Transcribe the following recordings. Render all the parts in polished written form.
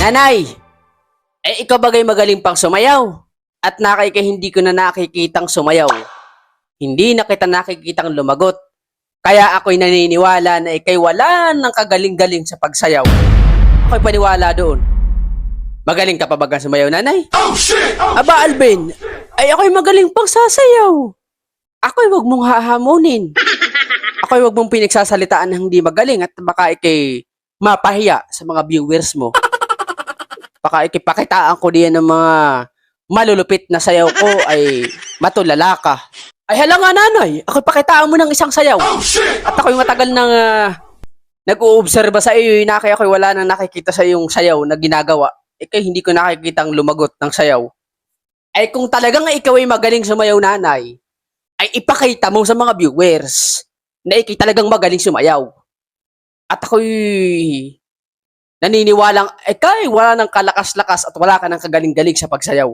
Nanay, ikaw bagay magaling pang sumayaw. At hindi ko na nakikitang sumayaw. Hindi na kita nakikitang lumagot. Kaya ako'y naniniwala na ikay wala ng kagaling-galing sa pagsayaw. Ako'y paniwala doon. Magaling ka pa bagang sumayaw, nanay? Oh, shit! Oh, Aba, Alvin, ako'y magaling pang sasayaw. Ako'y wag mong hahamunin. Ako'y wag mong pinagsasalitaan ng hindi magaling at baka ikay mapahiya sa mga viewers mo. Baka ikipakitaan ko diyan ng mga malulupit na sayaw ko ay matulala ka. Ay hala nga nanay, ako'y pakitaan mo ng isang sayaw. Oh, shit! At ako'y matagal nang nag-uobserba sa iyo na kaya ako'y wala nang nakikita sa iyong sayaw na ginagawa. Ikay hindi ko nakikitang lumagot ng sayaw. Ay kung talagang ikaw ay magaling sumayaw, nanay, ay ipakita mo sa mga viewers na ikay talagang magaling sumayaw. At ako'y naniniwalang ikay wala ng kalakas-lakas at wala ka ng kagaling-galing sa pagsayaw.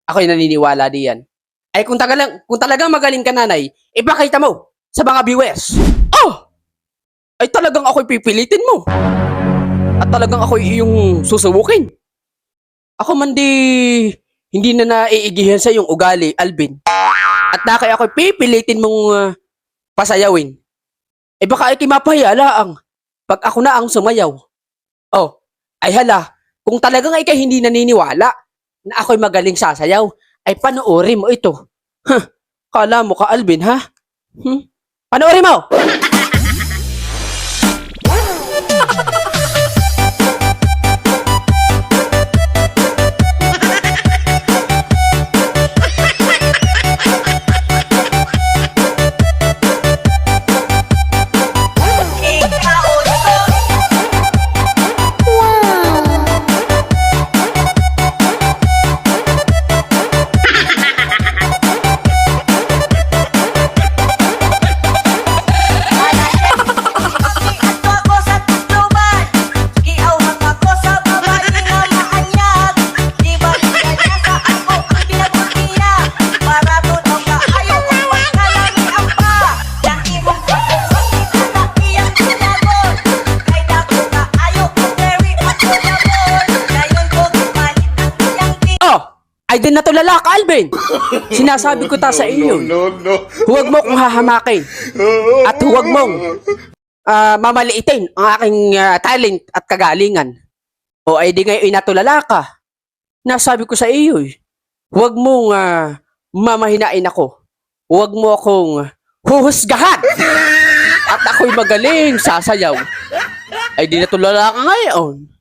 Ako'y naniniwala diyan. Ay kung talagang magaling ka, nanay, ipakita mo sa mga viewers. Oh! Ay talagang ako'y pipilitin mo. At talagang ako'y iyong susubukin. Ako man hindi na naiigihan sa iyong ugali, Alvin. At kaya ako'y pipilitin mong pasayawin. Baka ay mapahiya laang pag ako na ang sumayaw. Oh, ay hala, kung talagang ikay hindi naniniwala na ako'y magaling sasayaw, ay panoorin mo ito. Huh, kala mo ka, Alvin, ha? Panoorin mo! Ay din natulala ka, Alvin. Sinasabi ko sa iyo. Huwag mo kong hahamakin. At huwag mong mamaliitin ang aking talent at kagalingan. O ay di ngayon natulala ka. Nasabi ko sa iyo, huwag mong mamahinain ako. Huwag mo akong huhusgahan. At ako'y magaling sasayaw. Ay di natulala ka ngayon.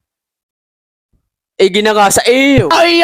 Ginawa sa iyo. Ay!